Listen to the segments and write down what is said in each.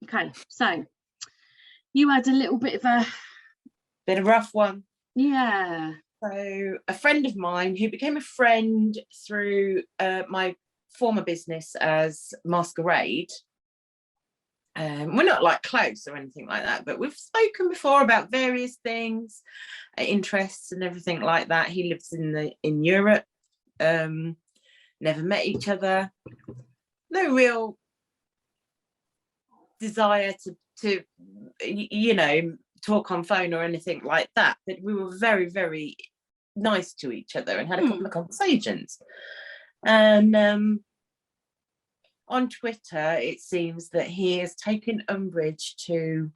Okay, so you had a little bit of a rough one. Yeah. So a friend of mine who became a friend through my former business as Masquerade. We're not like close or anything like that, but we've spoken before about various things, interests and everything like that. He lives in Europe. Never met each other. No real desire to talk on phone or anything like that. But we were very, very nice to each other and had a couple of conversations. And on Twitter, it seems that he has taken umbrage to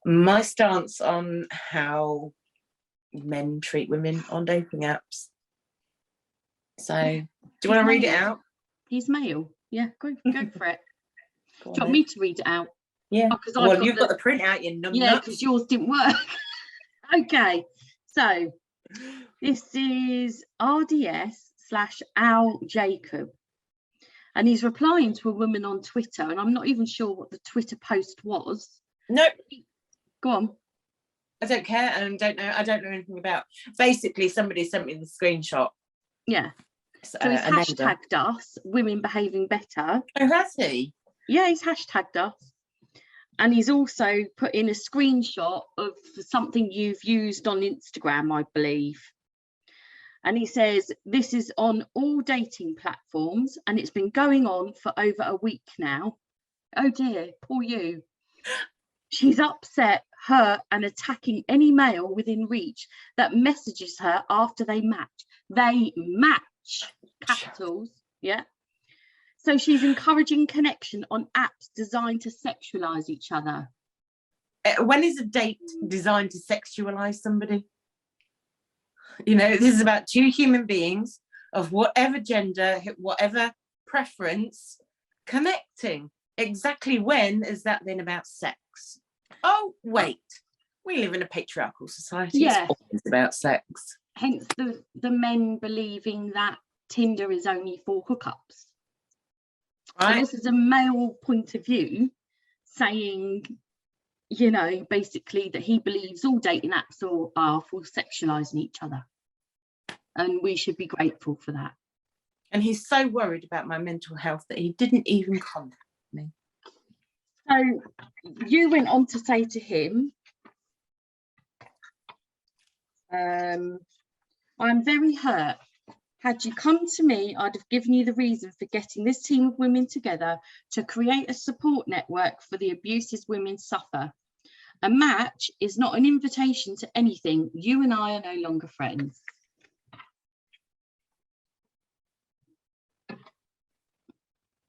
my stance on how men treat women on dating apps. So, do you want to read it out? He's male. Yeah, go for it. Do you want me to read it out? Yeah. Oh, you've got the print out, you numbnuts. Yeah, because yours didn't work. Okay, so this is RDS/Al Jacob. And he's replying to a woman on Twitter, and I'm not even sure what the Twitter post was. Nope. Go on. I don't care, and I don't know anything about. Basically, somebody sent me the screenshot. Yeah. So he's hashtagged us, women behaving better. Oh, has he? Yeah, he's hashtagged us. And he's also put in a screenshot of something you've used on Instagram, I believe. And he says, this is on all dating platforms and it's been going on for over a week now. Oh dear, poor you. She's upset, hurt and attacking any male within reach that messages her after they match. They match, capitals, yeah. So she's encouraging connection on apps designed to sexualize each other. When is a date designed to sexualize somebody? You know, this is about two human beings of whatever gender, whatever preference, connecting. Exactly when has that been about sex? Oh, wait. We live in a patriarchal society. Yeah. It's always about sex. Hence the men believing that Tinder is only for hookups. Right. So this is a male point of view saying, you know, basically that he believes all dating apps are for sexualizing each other. And we should be grateful for that. And he's so worried about my mental health that he didn't even contact me. So you went on to say to him, I'm very hurt. Had you come to me, I'd have given you the reason for getting this team of women together to create a support network for the abuses women suffer. A match is not an invitation to anything. You and I are no longer friends.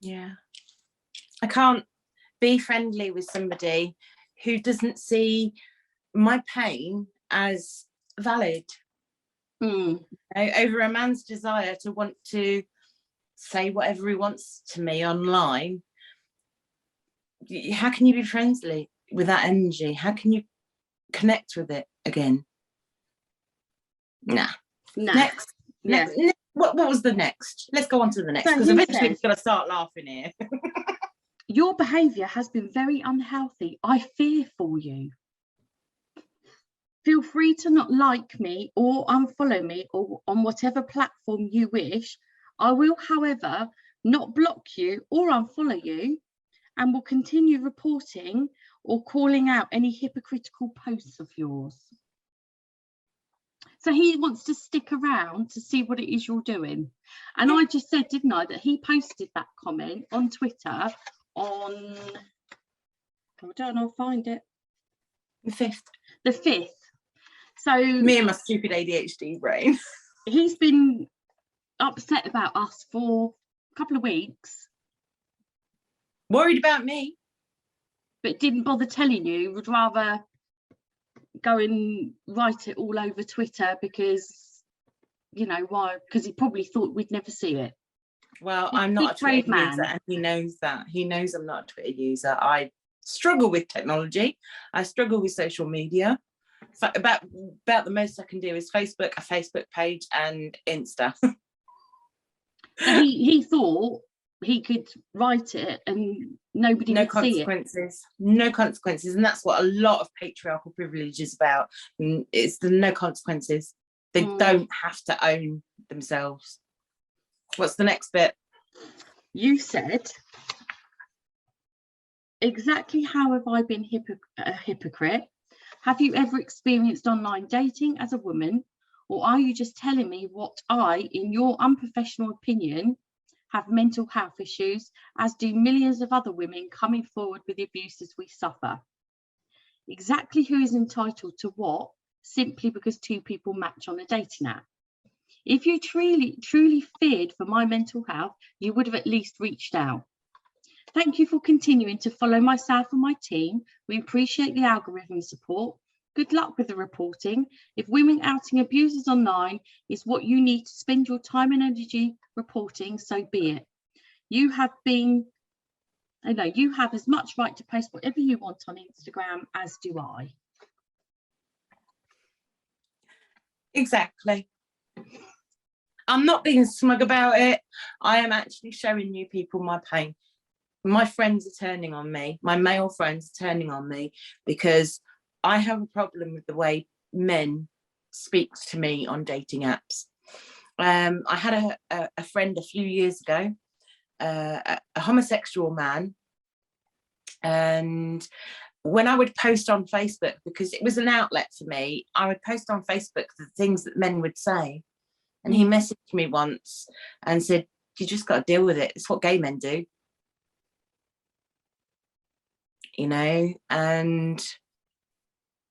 Yeah. I can't be friendly with somebody who doesn't see my pain as valid. Over a man's desire to want to say whatever he wants to me online. How can you be friendly with that energy? How can you connect with it again? Nah. Next. Yeah. What was the next? Let's go on to the next, because eventually it's going to start laughing here. Your behaviour has been very unhealthy. I fear for you. Feel free to not like me or unfollow me or on whatever platform you wish. I will, however, not block you or unfollow you and will continue reporting or calling out any hypocritical posts of yours. So he wants to stick around to see what it is you're doing. And I just said, didn't I, that he posted that comment on Twitter on, hold on, I'll find it. The 5th. The 5th. So me and my stupid ADHD brain. He's been upset about us for a couple of weeks. Worried about me. But didn't bother telling you, would rather go and write it all over Twitter because, you know, why? Because he probably thought we'd never see it. Well, I'm not a Twitter user and he knows that. He knows I'm not a Twitter user. I struggle with technology. I struggle with social media. So about the most I can do is Facebook, a Facebook page and Insta. So he thought he could write it and nobody No would see it. consequences. No consequences. And that's what a lot of patriarchal privilege is about. It's the no consequences. They don't have to own themselves. What's the next bit? You said, exactly how have I been a hypocrite? Have you ever experienced online dating as a woman? Or are you just telling me what I, in your unprofessional opinion, have mental health issues, as do millions of other women coming forward with the abuses we suffer? Exactly who is entitled to what, simply because two people match on a dating app? If you truly feared for my mental health, you would have at least reached out. Thank you for continuing to follow myself and my team. We appreciate the algorithm support. Good luck with the reporting. If women outing abusers online is what you need to spend your time and energy reporting, so be it. You have as much right to post whatever you want on Instagram as do I. Exactly. I'm not being smug about it. I am actually showing you people my pain. My friends are turning on me. My male friends are turning on me because I have a problem with the way men speak to me on dating apps. I had a friend a few years ago, a homosexual man, and when I would post on Facebook, because it was an outlet for me, I would post on Facebook the things that men would say. And he messaged me once and said, you just got to deal with it. It's what gay men do. You know, and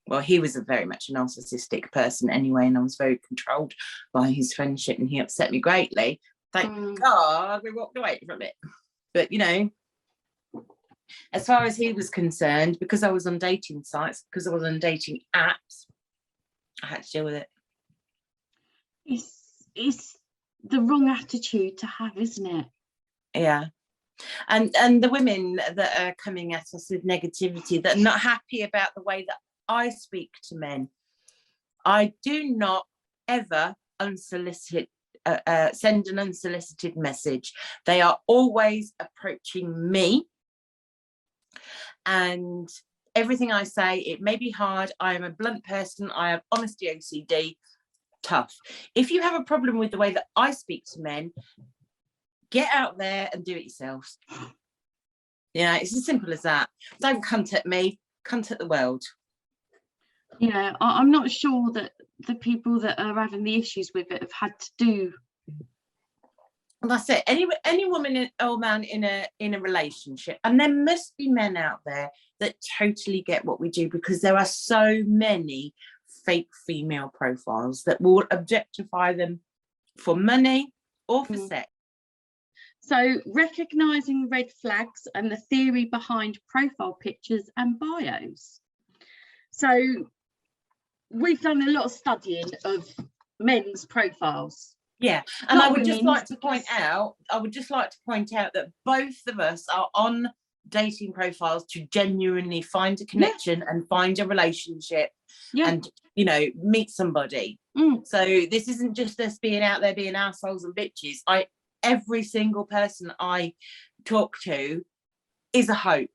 well, he was very much a narcissistic person anyway, and I was very controlled by his friendship, and he upset me greatly. Thank God we walked away from it. But, you know, as far as he was concerned, because I was on dating sites, because I was on dating apps, I had to deal with it. It's the wrong attitude to have, isn't it? Yeah. And the women that are coming at us with negativity, that are not happy about the way that I speak to men, I do not ever send an unsolicited message. They are always approaching me, and everything I say, it may be hard. I am a blunt person. I have honesty OCD. Tough. If you have a problem with the way that I speak to men, get out there and do it yourselves. Yeah, it's as simple as that. Don't cunt at me, cunt at the world. Yeah, I'm not sure that the people that are having the issues with it have had to do. And that's it. Any woman or man in a relationship, and there must be men out there that totally get what we do, because there are so many fake female profiles that will objectify them for money or for sex. So recognizing red flags and the theory behind profile pictures and bios. So we've done a lot of studying of men's profiles. Yeah, and I would just like to point out that both of us are on dating profiles to genuinely find a connection and find a relationship and, you know, meet somebody. So this isn't just us being out there being assholes and bitches. Every single person I talk to is a hope.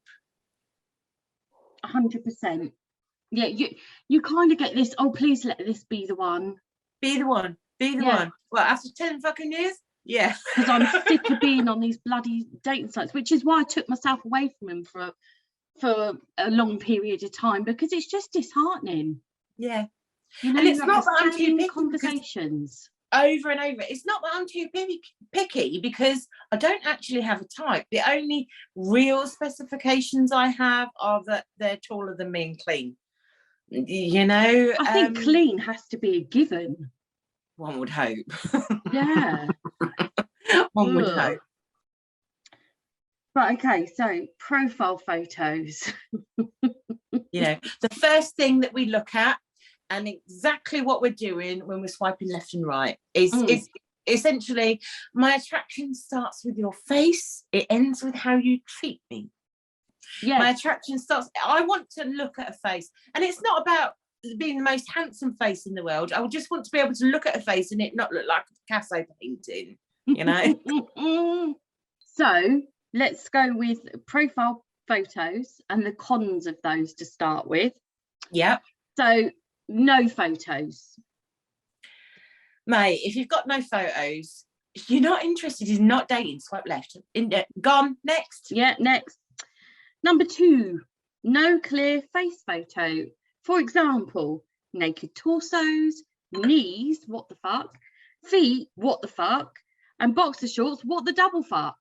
100%. Yeah, you kind of get this, oh, please let this be the one. Be the one. Be the one. Well, after 10 fucking years? Yeah. Because I'm sick of being on these bloody dating sites, which is why I took myself away from them for a long period of time, because it's just disheartening. Yeah. You know, and it's not that I'm too picky, conversations over and over. It's not that I'm too picky, because I don't actually have a type. The only real specifications I have are that they're taller than me and clean. You know, I think clean has to be a given. One would hope. Yeah. One would hope. Right, okay, so profile photos. You know, the first thing that we look at, and exactly what we're doing when we're swiping left and right, is essentially, my attraction starts with your face, it ends with how you treat me. Yeah. My attraction starts, I want to look at a face, and it's not about being the most handsome face in the world. I would just want to be able to look at a face and it not look like a Picasso painting, you know. So let's go with profile photos and the cons of those to start with. Yeah. So no photos. Mate, if you've got no photos, if you're not interested in not dating, swipe left. Gone. Next. Yeah, next. Number 2, no clear face photo. For example, naked torsos, knees, what the fuck, feet, what the fuck, and boxer shorts, what the double fuck.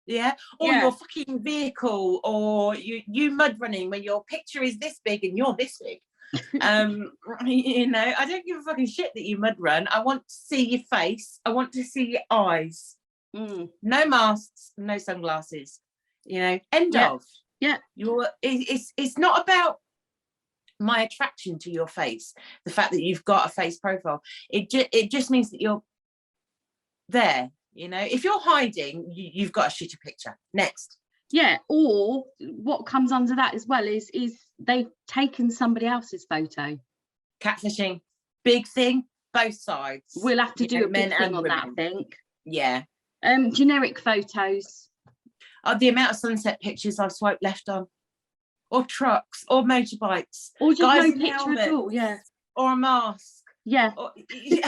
Yeah, or Yeah. your fucking vehicle, or you mud running when your picture is this big and you're this big. You know, I don't give a fucking shit that you mud run. I want to see your face. I want to see your eyes. No masks, no sunglasses. You know, end of. Yeah. It's not about my attraction to your face, the fact that you've got a face profile. It just means that you're there. You know, if you're hiding, you've got a shitty picture. Next. Yeah, or what comes under that as well is they've taken somebody else's photo. Catfishing, big thing, both sides. We'll have to do a big thing on that, I think. Yeah. Generic photos. The amount of sunset pictures I've swiped left on, or trucks, or motorbikes, or just guys no in picture helmets, at all. Yeah. Or a mask. Yeah. Or, you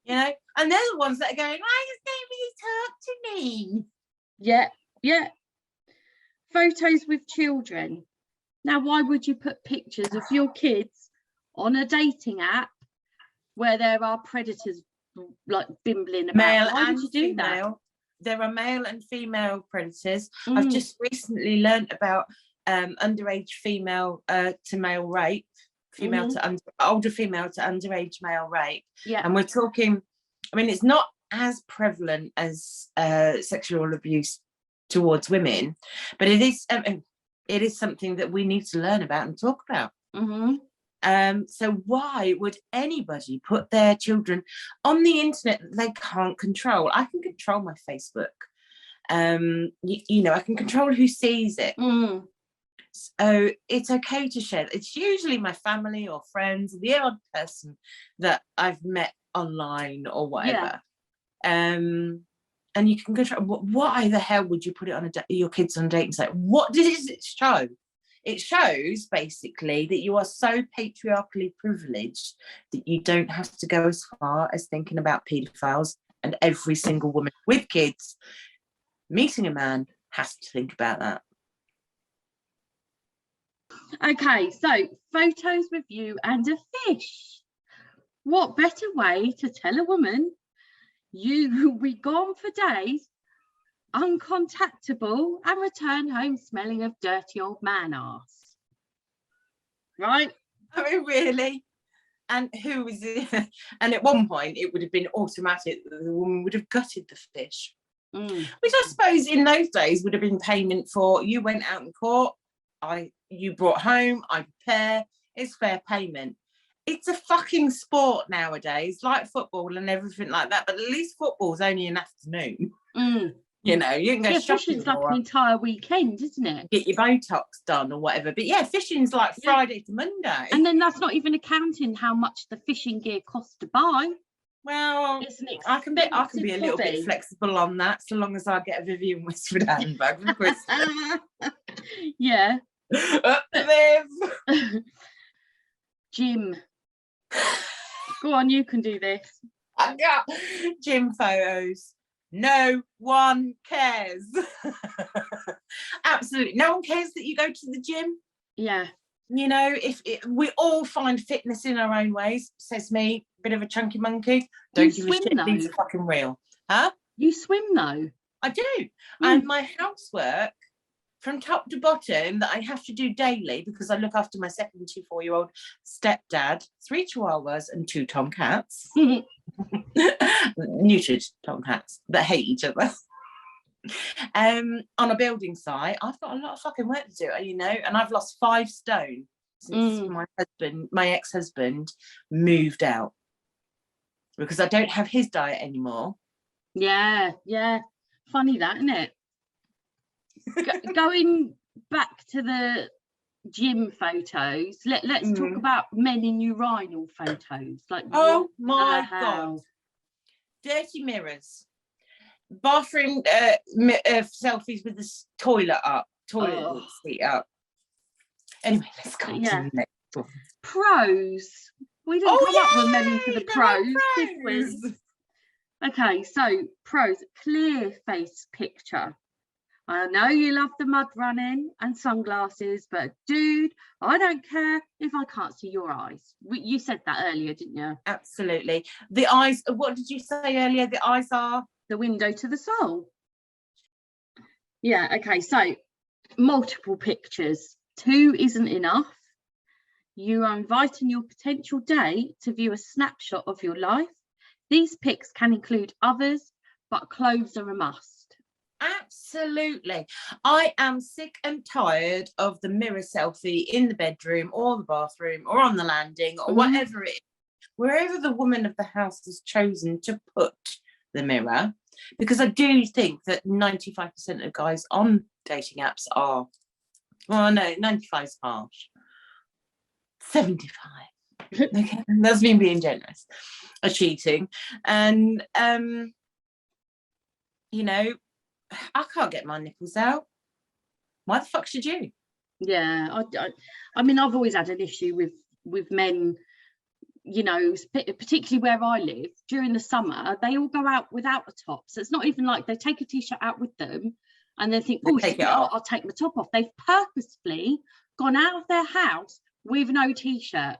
know, and they're the ones that are going, why does nobody talk to me? Yeah, yeah. Photos with children. Now, why would you put pictures of your kids on a dating app where there are predators like bimbling about? Male why and would you do female. that? There are male and female predators. Mm. I've just recently learnt about underage female to male rape, older female to underage male rape. Yeah. And we're talking, I mean, it's not as prevalent as sexual abuse towards women, but it is something that we need to learn about and talk about. So why would anybody put their children on the internet that they can't control? I can control my Facebook. You know, I can control who sees it. So it's okay to share. It's usually my family or friends, the odd person that I've met online or whatever. Yeah. And you can control. Why the hell would you put it on your kids on a dating site? What does it show? It shows basically that you are so patriarchally privileged that you don't have to go as far as thinking about paedophiles, and every single woman with kids meeting a man has to think about that. Okay, so photos with you and a fish. What better way to tell a woman you will be gone for days, uncontactable, and return home smelling of dirty old man arse? Right? I mean, really? And who was it? And at one point it would have been automatic that the woman would have gutted the fish, which I suppose in those days would have been payment for, you went out in court, you brought home, I prepare, it's fair payment. It's a fucking sport nowadays, like football and everything like that, but at least football's only an afternoon. You know, you can go shopping. Fishing's like an entire weekend, isn't it? Get your Botox done or whatever. But yeah, fishing's like Friday to Monday. And then that's not even accounting how much the fishing gear costs to buy. Well, I can be a little bit flexible on that, so long as I get a Vivian Westwood handbag for Christmas. Yeah. Up to this. Jim. Go on, you can do this. I got gym photos. No one cares. Absolutely. No one cares that you go to the gym. Yeah. You know, if we all find fitness in our own ways, says me, bit of a chunky monkey. Don't give a shit, these are fucking real. Huh? You swim though? I do. And my housework, from top to bottom, that I have to do daily because I look after my 74-year-old stepdad, 3 chihuahuas and 2 tomcats. Neutered tomcats that hate each other. On a building site, I've got a lot of fucking work to do, you know, and I've lost 5 stone since my ex-husband moved out because I don't have his diet anymore. Yeah. Funny that, isn't it? Going back to the gym photos, let's talk about men in urinal photos. Like, oh my God, dirty mirrors. bathroom selfies with the toilet seat up. Anyway, let's go to the next one. Pros. We didn't come up with many for the pros, did we? Okay, so pros, clear face picture. I know you love the mud running and sunglasses, but dude, I don't care if I can't see your eyes. You said that earlier, didn't you? Absolutely. The eyes, what did you say earlier? The eyes are? The window to the soul. Yeah, okay, so multiple pictures. 2 isn't enough. You are inviting your potential date to view a snapshot of your life. These pics can include others, but clothes are a must. Absolutely. I am sick and tired of the mirror selfie in the bedroom or the bathroom or on the landing or whatever it is, wherever the woman of the house has chosen to put the mirror, because I do think that 95% of guys on dating apps are, well, no, 95 is harsh. 75. Okay, that's me being generous. Are cheating. And, you know, I can't get my nipples out. Why the fuck should you? Yeah, I mean, I've always had an issue with men, you know, particularly where I live. During the summer, they all go out without a top. So it's not even like they take a t-shirt out with them and then think, oh, I'll take my top off. They've purposefully gone out of their house with no t-shirt,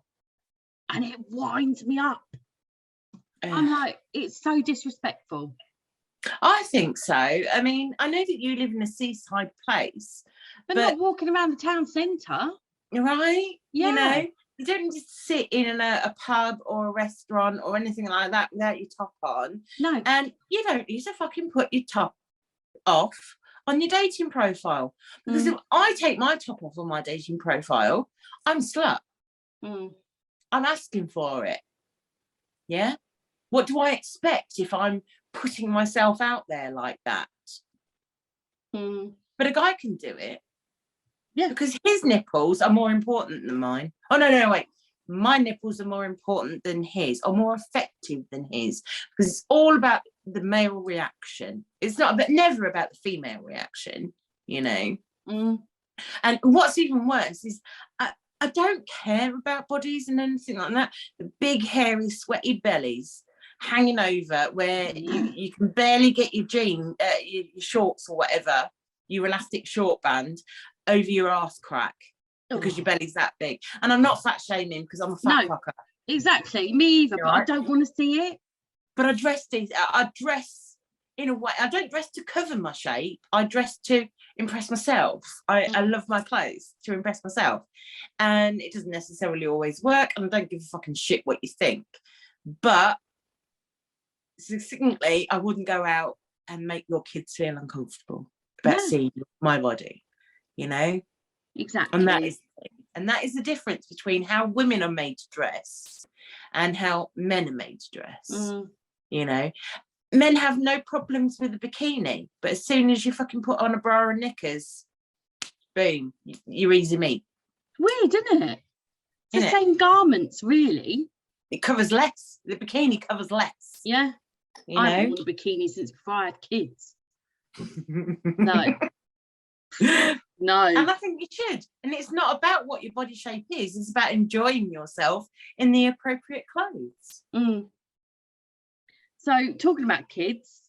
and it winds me up. I'm like, it's so disrespectful. I think so. I mean, I know that you live in a seaside place, but not walking around the town centre, right? Yeah. You know, you don't just sit in a pub or a restaurant or anything like that without your top on. No. And you don't need to fucking put your top off on your dating profile, because if I take my top off on my dating profile, I'm slut. I'm asking for it. Yeah. What do I expect if I'm putting myself out there like that? But a guy can do it. Yeah. Because his nipples are more important than mine. Oh, no, wait. My nipples are more important than his, or more effective than his, because it's all about the male reaction. It's not, but never about the female reaction, you know. And what's even worse is I don't care about bodies and anything like that. The big, hairy, sweaty bellies hanging over where you can barely get your your shorts or whatever, your elastic short band over your ass crack because your belly's that big. And I'm not fat shaming because I'm a fat fucker. Exactly, me either, but I don't want to see it. But I dress in a way. I don't dress to cover my shape. I dress to impress myself. I love my clothes to impress myself, and it doesn't necessarily always work, and I don't give a fucking shit what you think. But succinctly, I wouldn't go out and make your kids feel uncomfortable about seeing my body, you know. Exactly. And that is the difference between how women are made to dress and how men are made to dress. You know, men have no problems with a bikini, but as soon as you fucking put on a bra and knickers, boom, you're easy meat. Weird, isn't it? It's the same garments, really. It covers less. The bikini covers less. Yeah. You know? I haven't worn a bikini since before I had kids. No. No. And I think you should. And it's not about what your body shape is. It's about enjoying yourself in the appropriate clothes. So talking about kids,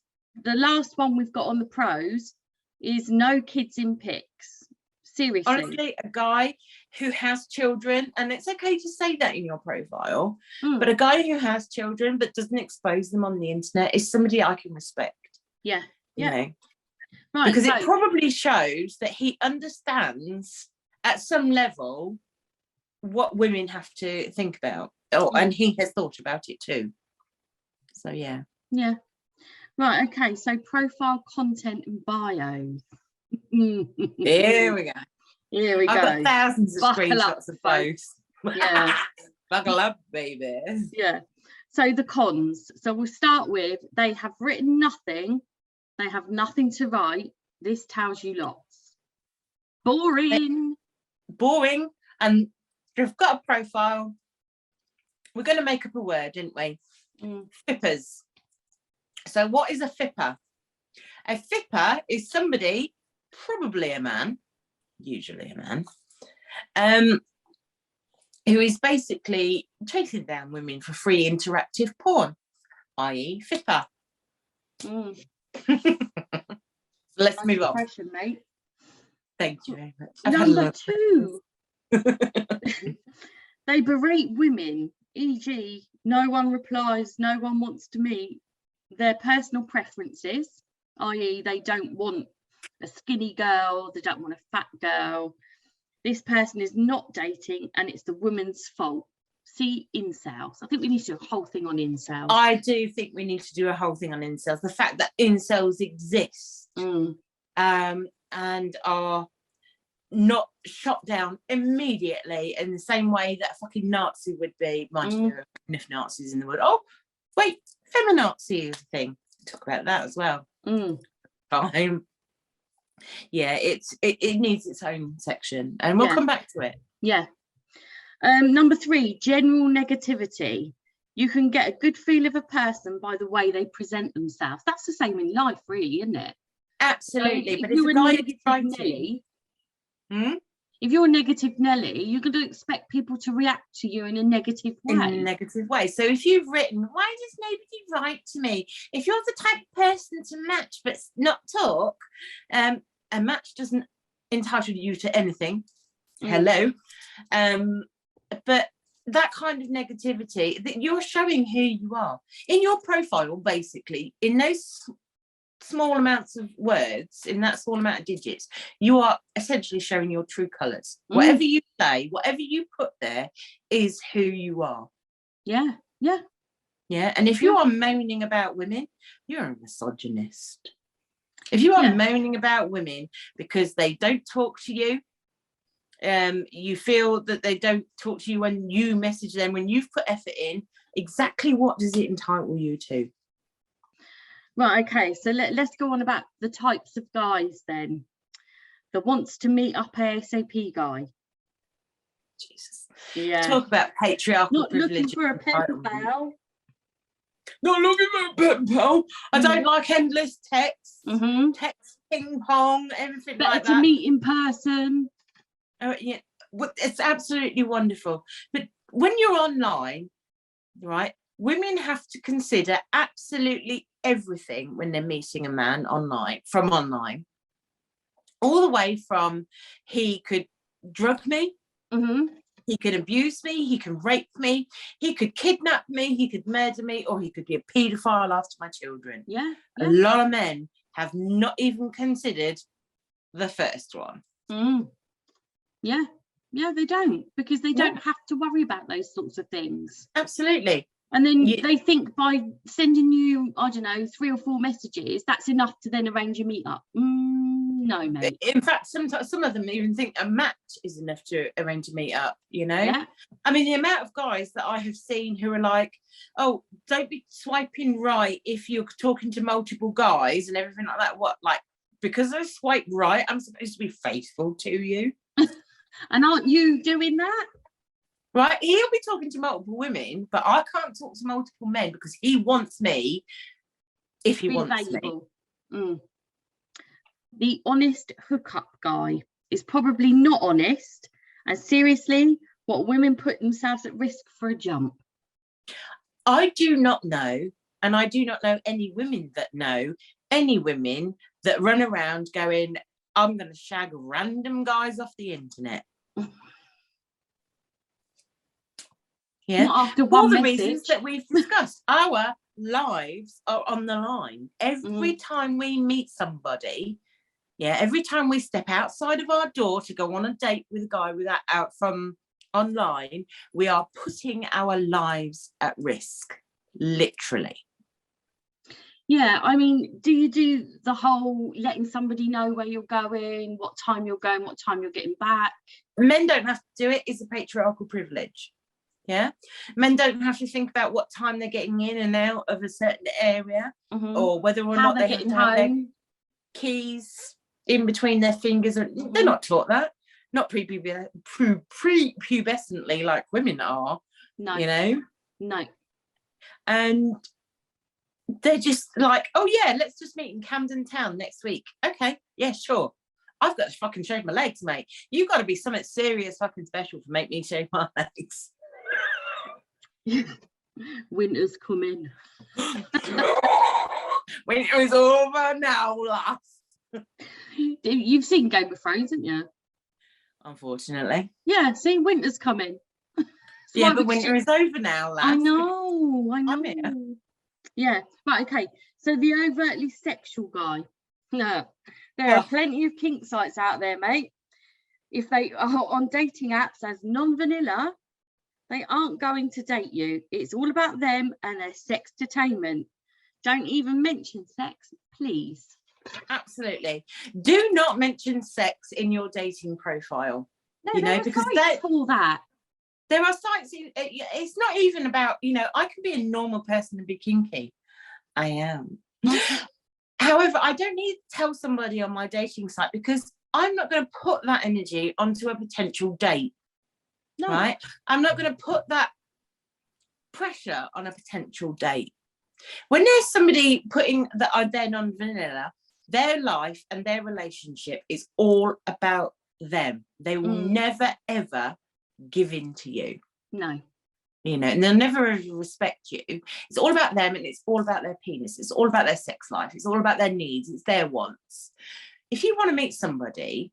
the last one we've got on the pros is no kids in pics. Seriously. Honestly, a guy who has children, and it's okay to say that in your profile, but a guy who has children but doesn't expose them on the internet is somebody I can respect. Yeah. You know? Right, because it probably shows that he understands at some level what women have to think about. And he has thought about it too. So yeah. Right, okay, so profile content and bio. Here we go. I've got thousands of screenshots of both. Yeah. Buckle up, baby. Yeah. So the cons. So we'll start with, they have written nothing. They have nothing to write. This tells you lots. Boring. Boring. And you've got a profile. We're going to make up a word, didn't we? Fippers. So what is a fipper? A fipper is somebody, probably a man, usually a man, who is basically chasing down women for free interactive porn, i.e. fipper. Let's Nice move on. impression, mate. Thank you very much. Number 2. They berate women, e.g. no one replies, no one wants to meet, their personal preferences, i.e. they don't want a skinny girl, they don't want a fat girl. This person is not dating and it's the woman's fault. See, incels. I think we need to do a whole thing on incels. I do think we need to do a whole thing on incels. The fact that incels exist and are not shot down immediately in the same way that a fucking Nazi would be. Mind you, there are enough Nazis in the world. Oh, wait, feminazi is a thing. Talk about that as well. Fine. Yeah, it needs its own section, and we'll come back to it. Yeah. Number 3, general negativity. You can get a good feel of a person by the way they present themselves. That's the same in life, really, isn't it? Absolutely. So but if you're a negative Nelly, if you're a negative Nelly, you're going to expect people to react to you in a negative way. In a negative way. So if you've written, why does nobody write to me? If you're the type of person to match but not talk, a match doesn't entitle you to anything. Hello. But that kind of negativity, that you're showing who you are. In your profile, basically, in those small amounts of words, in that small amount of digits, you are essentially showing your true colours. Whatever you say, whatever you put there is who you are. Yeah. And if you are moaning about women, you're a misogynist. If you are moaning about women because they don't talk to you, you feel that they don't talk to you when you message them, when you've put effort in, exactly what does it entitle you to? Right, okay, so let's go on about the types of guys then. The wants to meet up ASAP guy. Jesus. Yeah. Talk about patriarchal Not privilege. looking for a pen pal. Not looking for a pen pal. I don't like endless texts, text ping pong, everything Better like that. to meet in person. Yeah, it's absolutely wonderful. But when you're online, right, women have to consider absolutely everything when they're meeting a man online, all the way from he could drug me, he could abuse me, he could rape me, he could kidnap me, he could murder me, or he could be a paedophile after my children. A lot of men have not even considered the first one. Yeah, they don't, because they don't have to worry about those sorts of things. Absolutely. And then they think by sending you, I don't know, 3 or 4 messages, that's enough to then arrange a meet-up. No, mate. In fact, sometimes some of them even think a match is enough to arrange a meet-up, you know? Yeah. I mean, the amount of guys that I have seen who are like, oh, don't be swiping right if you're talking to multiple guys and everything like that. What, like, because I swipe right, I'm supposed to be faithful to you? And aren't you doing that? Right, he'll be talking to multiple women, but I can't talk to multiple men because he wants me if he wants available. Me. The honest hookup guy is probably not honest, and seriously, what women put themselves at risk for a jump. I do not know, and I do not know any women that know any women that run around going, I'm going to shag random guys off the internet. Yeah, not after all the message. reasons that we've discussed. Our lives are on the line. Every time we meet somebody, every time we step outside of our door to go on a date with a guy out from online, we are putting our lives at risk, literally. Yeah, I mean, do you do the whole letting somebody know where you're going, what time you're going, what time you're getting back? Men don't have to do it. It's a patriarchal privilege. Yeah, men don't have to think about what time they're getting in and out of a certain area, or whether or not they have to have their keys in between their fingers. They're not taught that. Not prepubescently like women are. No, you know. No. And they're just like, oh yeah, let's just meet in Camden Town next week. Okay, yeah, sure. I've got to fucking shave my legs, mate. You've got to be something serious fucking special to make me shave my legs. Winter's coming. Winter is over now, lass. You've seen Game of Thrones, haven't you? Unfortunately. Yeah, see, winter's coming. Yeah, but winter is over now, lass. I know. I'm here. Yeah, right, okay. So the overtly sexual guy. No, there are plenty of kink sites out there, mate. If they are on dating apps as non-vanilla, they aren't going to date you. It's all about them and their sextainment. Don't even mention sex, please. Absolutely. Do not mention sex in your dating profile. No, you know, because all that. There are sites, it's not even about, you know, I can be a normal person and be kinky. I am. However, I don't need to tell somebody on my dating site because I'm not going to put that energy onto a potential date. No. Right? I'm not going to put that pressure on a potential date. When there's somebody putting that are then non-vanilla, their life and their relationship is all about them. They will never, ever give in to you. No. You know, and they'll never ever respect you. It's all about them and it's all about their penis. It's all about their sex life. It's all about their needs. It's their wants. If you want to meet somebody,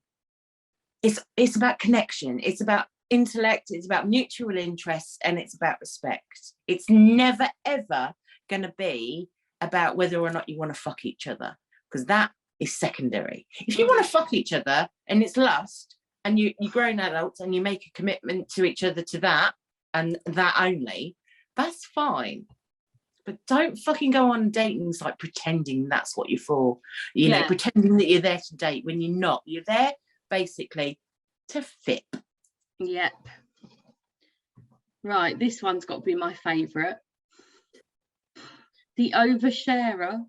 it's about connection. It's about intellect. It's about mutual interests and it's about respect. It's never, ever going to be about whether or not you want to fuck each other because that is secondary. If you want to fuck each other and it's lust and you're grown adults and you make a commitment to each other to that, and that only, that's fine. But don't fucking go on dating site pretending that's what you're for. You know, pretending that you're there to date when you're not. You're there basically to fit. Yep. Right, this one's got to be my favourite. The oversharer.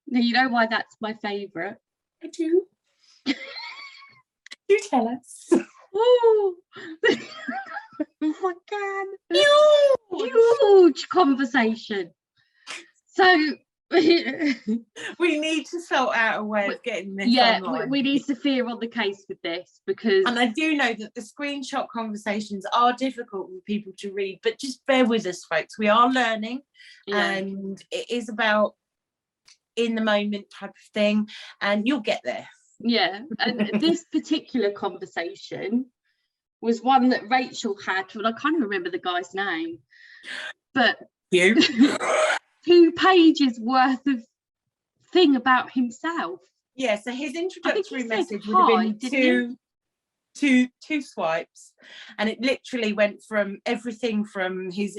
Now, you know why that's my favourite? I do. You tell us. Oh. Oh my God. Huge conversation. So we need to sort out a way of getting this online. We need Sophia on the case with this because and I do know that the screenshot conversations are difficult for people to read, but just bear with us, folks. We are learning and it is about in the moment type of thing and you'll get there. Yeah, and this particular conversation was one that Rachel had, but I can't remember the guy's name. But you 2 pages worth of thing about himself. Yeah, so his introductory message would have been two swipes, and it literally went from everything from his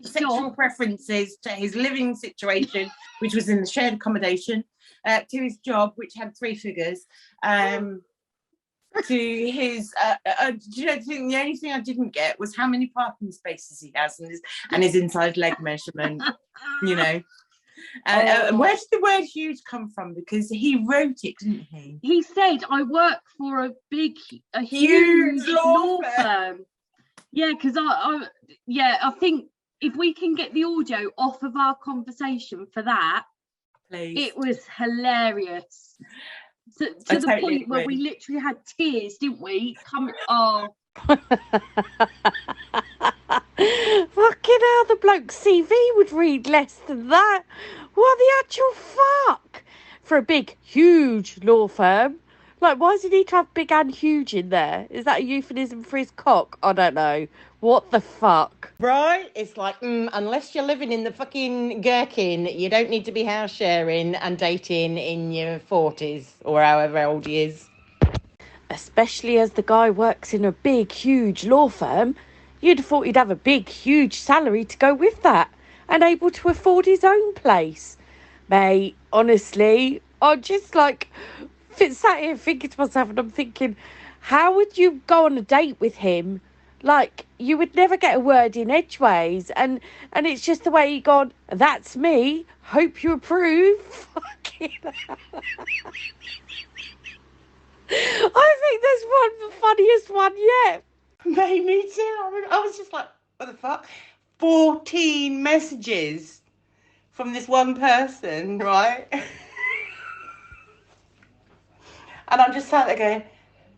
sexual preferences to his living situation, which was in the shared accommodation, to his job, which had 3 figures, to his you know, the only thing I didn't get was how many parking spaces he has and his inside leg measurement, you know. Where did the word huge come from? Because he wrote it, didn't he? He said, I work for a huge law firm. Yeah, because I think if we can get the audio off of our conversation for that, please. It was hilarious. To the totally point where we literally had tears, didn't we? Fucking hell, the bloke's CV would read less than that. What the actual fuck? For a big, huge law firm. Like, why does he need to have big and huge in there? Is that a euphemism for his cock? I don't know. What the fuck? Right? It's like, unless you're living in the fucking gherkin, you don't need to be house sharing and dating in your 40s or however old he is. Especially as the guy works in a big, huge law firm, you'd have thought he'd have a big, huge salary to go with that and able to afford his own place. Mate, honestly, I'm just like... sat here thinking to myself and I'm thinking, how would you go on a date with him? Like, you would never get a word in edgeways, and it's just the way he gone, that's me, hope you approve. Fucking hell. I think that's the funniest one yet. Mate, me too. I was just like, what the fuck? 14 messages from this one person, right? And I'm just sat there going,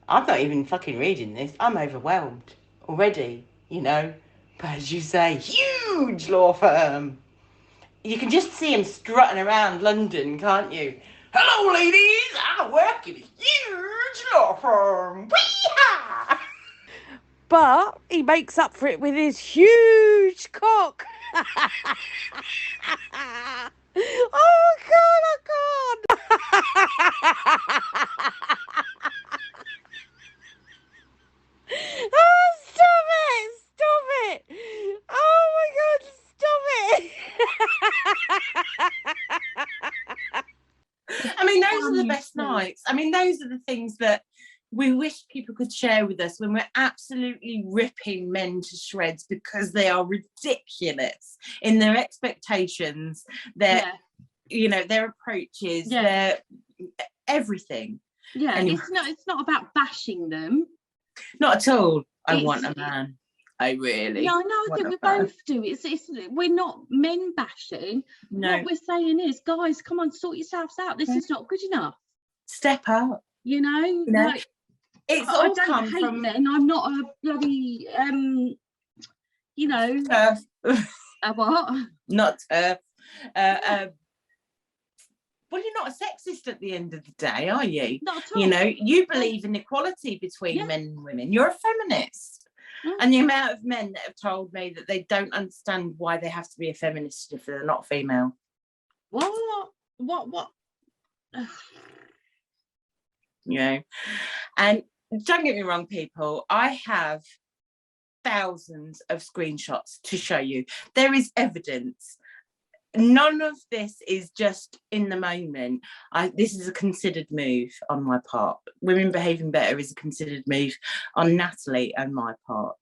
I'm not even fucking reading this. I'm overwhelmed already, you know. But as you say, huge law firm. You can just see him strutting around London, can't you? Hello, ladies. I work in a huge law firm. Wee-ha! But he makes up for it with his huge cock. Oh God, I can't. Oh, stop it! Stop it! Oh my God, stop it! I mean, those are the best nights. I mean, those are the things that we wish people could share with us when we're absolutely ripping men to shreds because they are ridiculous in their expectations, their, you know, their approaches, their everything. Yeah, Anyway. it's not about bashing them. Not at all. I want a man. I really. No, I think we both do. It's we're not men bashing. No. What we're saying is, guys, come on, sort yourselves out. This is not good enough. Step up. You know, like, it's I don't hate men. I'm not a bloody you know, turf. A what? Not turf. Well, you're not a sexist at the end of the day, are you? Not at all. You know, you believe in equality between men and women. You're a feminist. And the amount of men that have told me that they don't understand why they have to be a feminist if they're not female. What? You know, and don't get me wrong, people, I have thousands of screenshots to show you. There is evidence. None of this is just in the moment. This is a considered move on my part. Women Behaving Better is a considered move on Natalie and my part.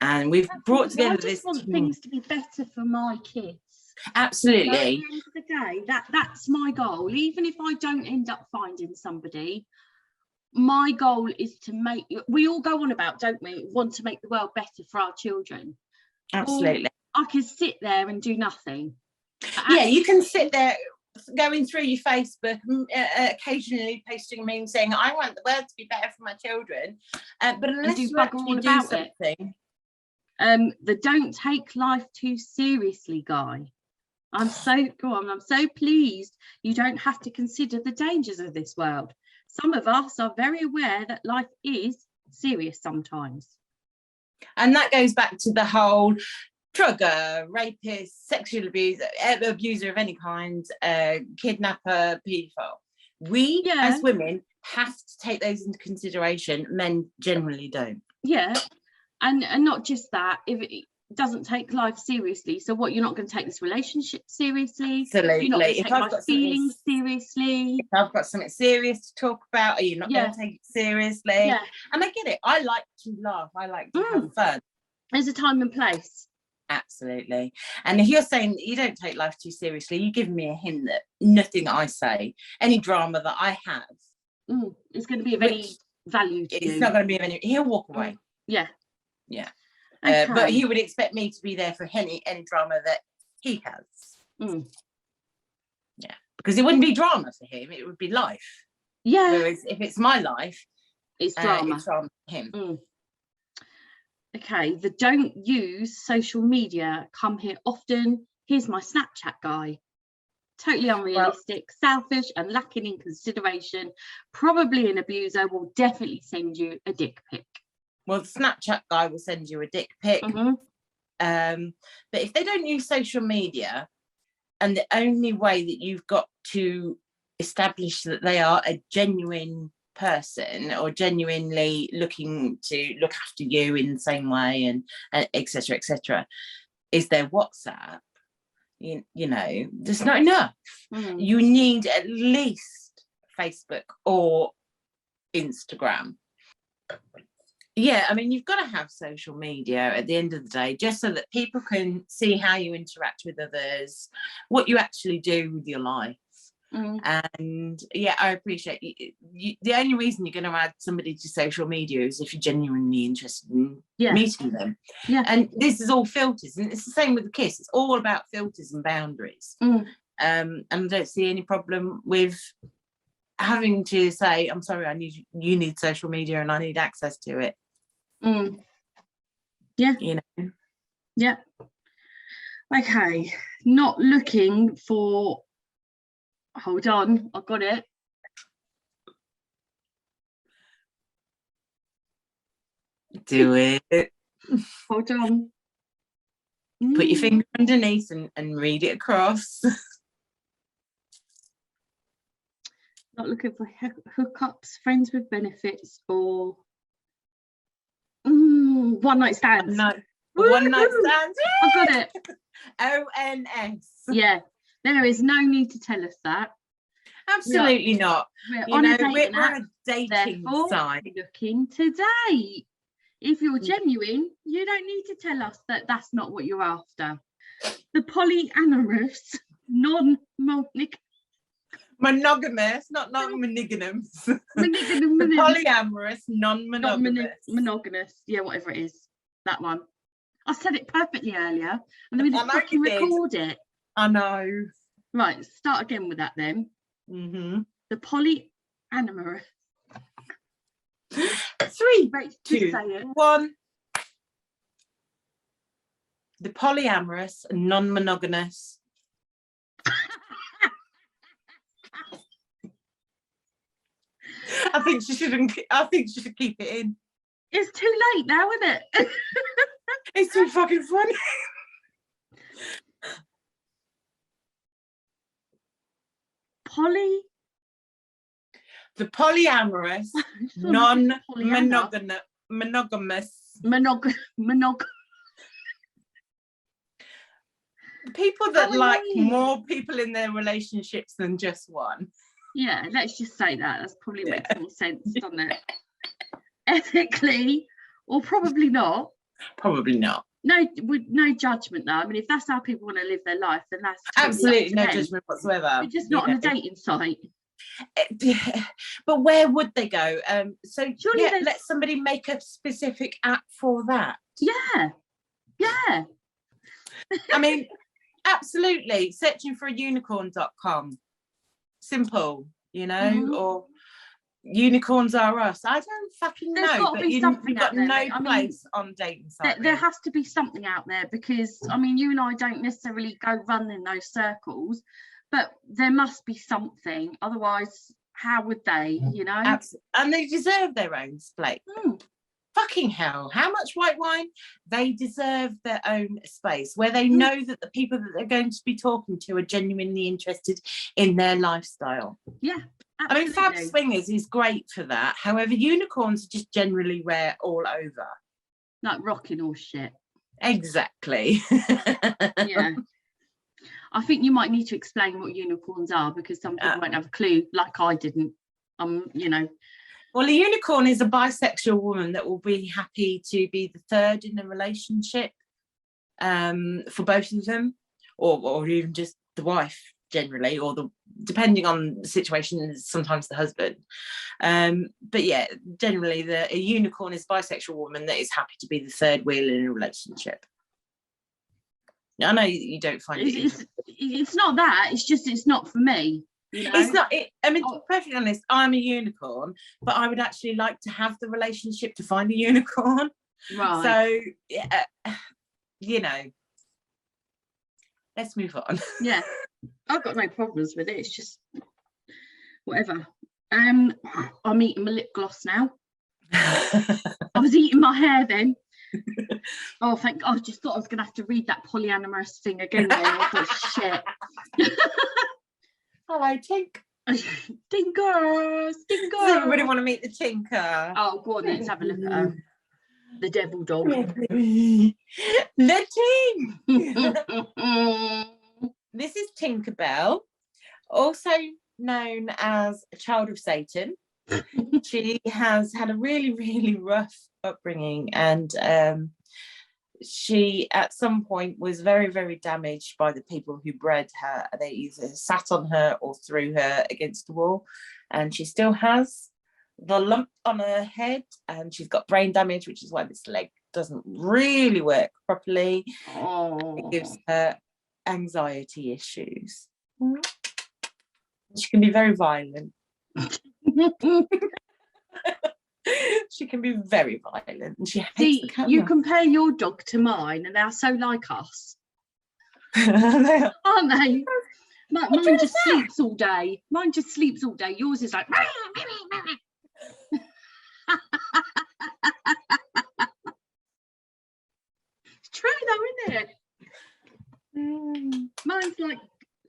And we've brought together this. I just want things to be better for my kids. Absolutely. At the end of the day, that's my goal. Even if I don't end up finding somebody, my goal is to make. We all go on about, don't we? Want to make the world better for our children. Absolutely. Or I can sit there and do nothing. Yeah, you can sit there going through your Facebook, occasionally posting memes saying, I want the world to be better for my children. But unless you actually do something. The don't take life too seriously guy. I'm so pleased you don't have to consider the dangers of this world. Some of us are very aware that life is serious sometimes. And that goes back to the whole drugger, rapist, sexual abuser of any kind, kidnapper, paedophile. We as women have to take those into consideration. Men generally don't. Yeah, and not just that. If it doesn't take life seriously, so what? You're not going to take this relationship seriously. Absolutely. You're not going to take my feelings seriously. If I've got something serious to talk about, are you not going to take it seriously? Yeah. And I get it. I like to laugh. I like to have fun. There's a time and place. Absolutely. And if you're saying that you don't take life too seriously, you give me a hint that nothing I say, any drama that I have, is going to be of any value to you. It's not going to be of any. He'll walk away. Yeah. Okay. But he would expect me to be there for any drama that he has. Yeah, because it wouldn't be drama for him; it would be life. Yeah. Whereas if it's my life, it's drama. It's drama for him. Okay, the don't use social media, come here often. Here's my Snapchat guy. Totally unrealistic, selfish and lacking in consideration. Probably an abuser, will definitely send you a dick pic. Well, the Snapchat guy will send you a dick pic. But if they don't use social media, and the only way that you've got to establish that they are a genuine person or genuinely looking to look after you in the same way and etc is their WhatsApp, you know, there's not enough. You need at least Facebook or Instagram. Yeah, I mean, you've got to have social media at the end of the day, just so that people can see how you interact with others, what you actually do with your life. And yeah, I appreciate you. The only reason you're going to add somebody to social media is if you're genuinely interested in meeting them. And this is all filters, and it's the same with the kiss. It's all about filters and boundaries. And I don't see any problem with having to say, I'm sorry, you need social media and I need access to it. Yeah. You know. Yeah. Okay. Not looking for, hold on, I've got it. Do it. Hold on. Put your finger underneath and read it across. Not looking for hookups, friends with benefits, or one night stands. One night stands. I've got it. ONS. Yeah. There is no need to tell us that. Absolutely not. We're on a dating site. Looking to date. If you're genuine, you don't need to tell us that that's not what you're after. The polyamorous, monogamous, not monogamous. The polyamorous, non-monogamous. Yeah, whatever it is. That one. I said it perfectly earlier, and then we didn't fucking record it. I know. Right, start again with that then. The polyamorous. 3, 2, 1. The polyamorous, non-monogamous. I think she should keep it in. It's too late now, isn't it? It's too fucking funny. The polyamorous, non-monogamous. People that like more people in their relationships than just one. Yeah, let's just say that. That's probably makes more sense, doesn't it? Ethically, or probably not. Probably not. No judgment though. I mean, if that's how people want to live their life, then that's absolutely no judgment whatsoever. We're just not on a dating site. But where would they go? So surely let somebody make a specific app for that. Yeah. I mean, absolutely. Searching for a unicorn.com. Simple, you know, or unicorns are us. I don't fucking know, but you've got no place on dating sites. There has to be something out there, because I mean, you and I don't necessarily go run in those circles, but there must be something. Otherwise, how would they, you know? Absolutely. And they deserve their own space. Fucking hell, how much white wine? They deserve their own space where they know that the people that they're going to be talking to are genuinely interested in their lifestyle. Yeah, absolutely. I mean, Fab Swingers is great for that. However, unicorns are just generally rare all over. Like rocking or shit. Exactly. Yeah. I think you might need to explain what unicorns are, because some people won't have a clue, like I didn't. You know. Well, a unicorn is a bisexual woman that will be happy to be the third in a relationship for both of them, or even just the wife generally, or depending on the situation, sometimes the husband. But yeah, generally a unicorn is a bisexual woman that is happy to be the third wheel in a relationship. I know you don't find it's not that, it's just it's not for me. You know? It's not. I mean, to be perfectly honest, I'm a unicorn, but I would actually like to have the relationship to find a unicorn. Right. So, yeah, you know, let's move on. Yeah, I've got no problems with it. It's just whatever. I'm eating my lip gloss now. I was eating my hair then. Oh, thank God. I just thought I was going to have to read that polyamorous thing again. Then. I thought, shit. Hello, Tink. Tinker. Does everybody want to meet the Tinker? Oh, go on, let's have a look at her. The devil dog. The Tink. This is Tinkerbell, also known as a child of Satan. She has had a really, really rough upbringing, and she at some point was very, very damaged by the people who bred her. They either sat on her or threw her against the wall, and she still has the lump on her head, and she's got brain damage, which is why this leg doesn't really work properly. It gives her anxiety issues. She can be very violent. She can be very violent, and she hates the camera. You compare your dog to mine, and they're so like us, They are. aren't they? Mine just sleeps all day. Mine just sleeps all day. Yours is like. It's true though, isn't it? Mine's like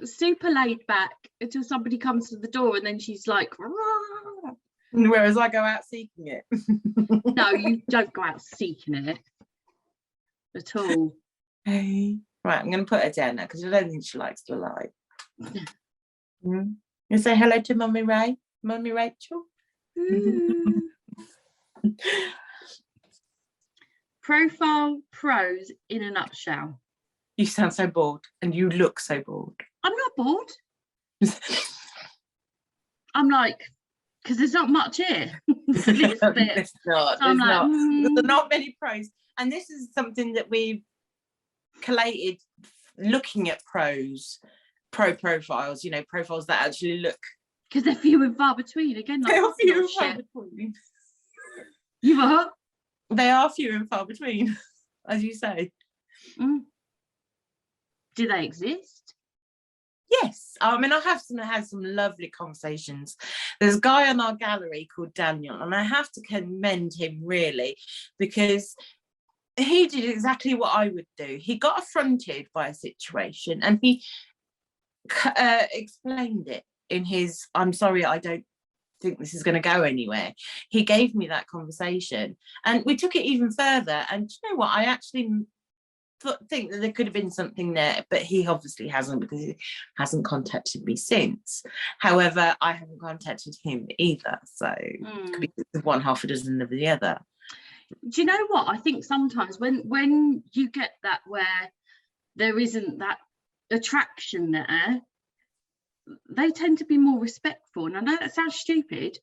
super laid back until somebody comes to the door, and then she's like. Rah. Whereas I go out seeking it. No, you don't go out seeking it at all. Hey. Right, I'm going to put her down now because I don't think she likes to lie. You say hello to Mummy Ray, Mummy Rachel. Profile pros in a nutshell. You sound so bored, and you look so bored. I'm not bored. I'm like, because there's not much here. There's not. So There's not many pros, and this is something that we've collated looking at pro profiles. You know, profiles that actually look. Because they're few and far between. Again, like, They're few and far between. You are. They are few and far between, as you say. Do they exist? Yes, I mean, I have had some lovely conversations. There's a guy on our gallery called Daniel, and I have to commend him really, because he did exactly what I would do. He got affronted by a situation, and he explained it in his, I'm sorry, I don't think this is going to go anywhere. He gave me that conversation, and we took it even further. And you know what? I actually think that there could have been something there, but he obviously hasn't, because he hasn't contacted me since. However, I haven't contacted him either, so it could be one half a dozen of the other. Do you know what? I think sometimes when you get that where there isn't that attraction there, they tend to be more respectful. And I know that sounds stupid,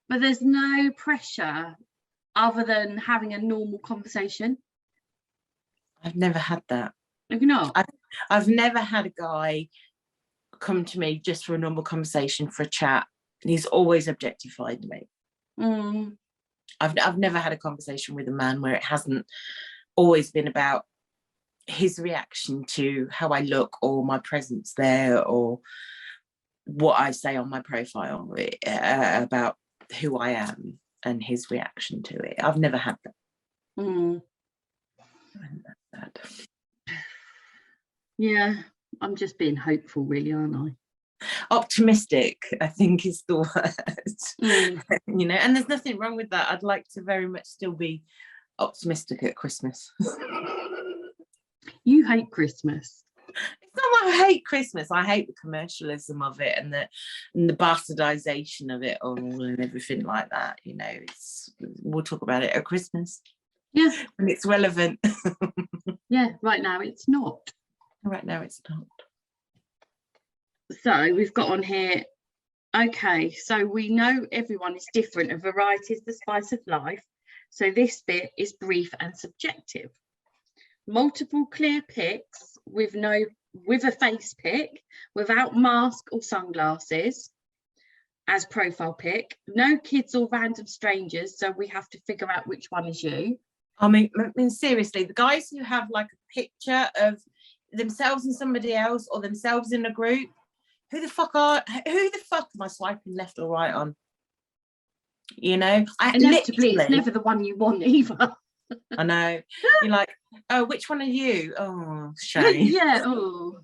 but there's no pressure other than having a normal conversation. I've never had that. Have you not? I've never had a guy come to me just for a normal conversation, for a chat, and he's always objectified me. I've never had a conversation with a man where it hasn't always been about his reaction to how I look, or my presence there, or what I say on my profile about who I am and his reaction to it. I've never had that. Yeah, I'm just being hopeful, really, aren't I? Optimistic, I think, is the word. You know, and there's nothing wrong with that. I'd like to very much still be optimistic at Christmas. You hate Christmas. It's not that I hate Christmas. I hate the commercialism of it, and the bastardization of it all, and everything like that. You know, we'll talk about it at Christmas. Yeah, when it's relevant. Yeah, right now it's not. Right now it's not. So we've got on here, okay, so we know everyone is different, and variety is the spice of life. So this bit is brief and subjective. Multiple clear pics with a face pic, without mask or sunglasses as profile pic. No kids or random strangers, so we have to figure out which one is you. I mean, seriously, the guys who have like a picture of themselves and somebody else, or themselves in a group, who the fuck am I swiping left or right on? You know, Inevitably, it's never the one you want either. I know. You're like, oh, which one are you? Oh, shame. Yeah. Oh,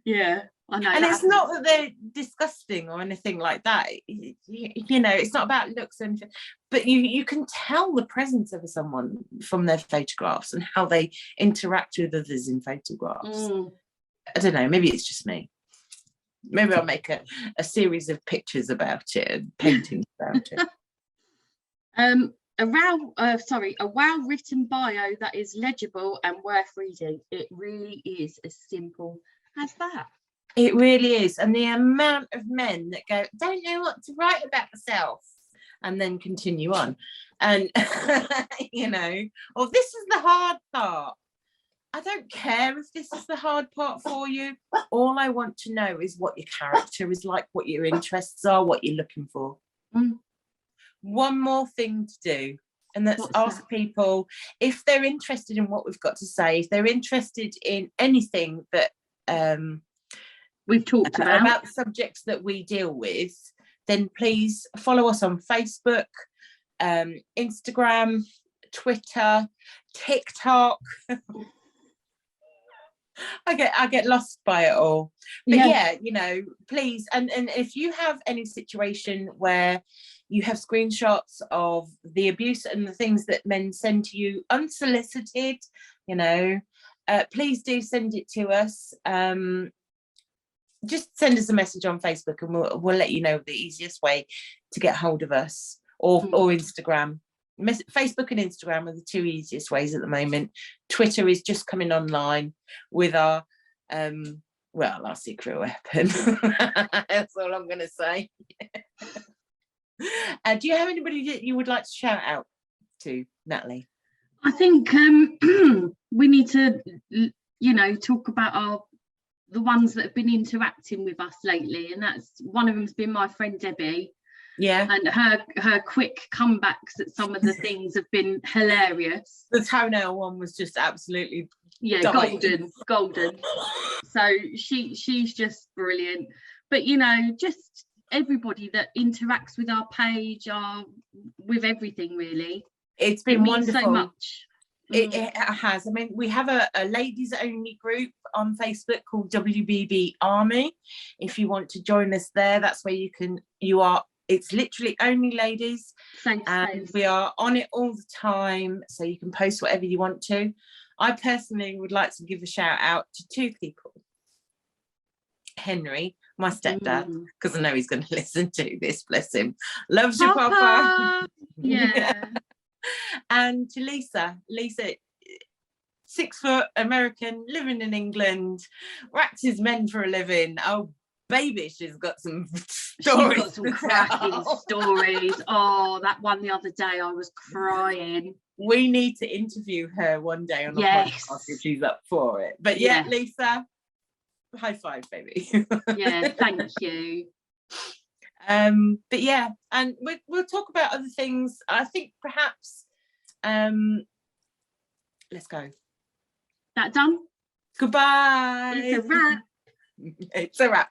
yeah. I know. And it's not that they're disgusting or anything like that. You know, it's not about looks and, but you can tell the presence of someone from their photographs and how they interact with others in photographs. I don't know. Maybe it's just me. Maybe I'll make a series of pictures about it and paintings about it. a well-written bio that is legible and worth reading. It really is as simple as that. It really is. And the amount of men that go, don't know what to write about myself, and then continue on. And, you know, or this is the hard part. I don't care if this is the hard part for you. All I want to know is what your character is like, what your interests are, what you're looking for. One more thing to do, and that's ask people if they're interested in what we've got to say, if they're interested in anything that we've talked about the subjects that we deal with, then please follow us on Facebook, Instagram, Twitter, TikTok. I get lost by it all, but yeah, you know, please, and if you have any situation where you have screenshots of the abuse and the things that men send to you unsolicited, you know, please do send it to us. Just send us a message on Facebook, and we'll let you know the easiest way to get hold of us, or Instagram. Facebook and Instagram are the two easiest ways at the moment. Twitter is just coming online with our our secret weapon. That's all I'm going to say. Do you have anybody that you would like to shout out to, Natalie? I think we need to, you know, talk about the ones that have been interacting with us lately, and that's one of them's been my friend Debbie. Yeah, and her quick comebacks at some of the things have been hilarious. The toenail one was just absolutely golden. So she's just brilliant. But you know, just everybody that interacts with our page, with everything really. It's been wonderful. So much. It has. I mean, we have a ladies only group on Facebook called WBB Army. If you want to join us there, that's where it's literally only ladies. Thanks. We are on it all the time, so you can post whatever you want to. I personally would like to give a shout out to two people. Henry, my stepdad, because I know he's going to listen to this, bless him. Loves your papa. Yeah. And to Lisa, 6 foot American, living in England, racks his men for a living. Oh, baby, she's got some stories. She's got some cracking stories. Oh, that one the other day, I was crying. We need to interview her one day on a podcast if she's up for it. But yeah, Lisa, high five, baby. Yeah, thank you. But yeah, and we'll talk about other things. I think perhaps let's go. That done? Goodbye. It's a wrap. It's a wrap.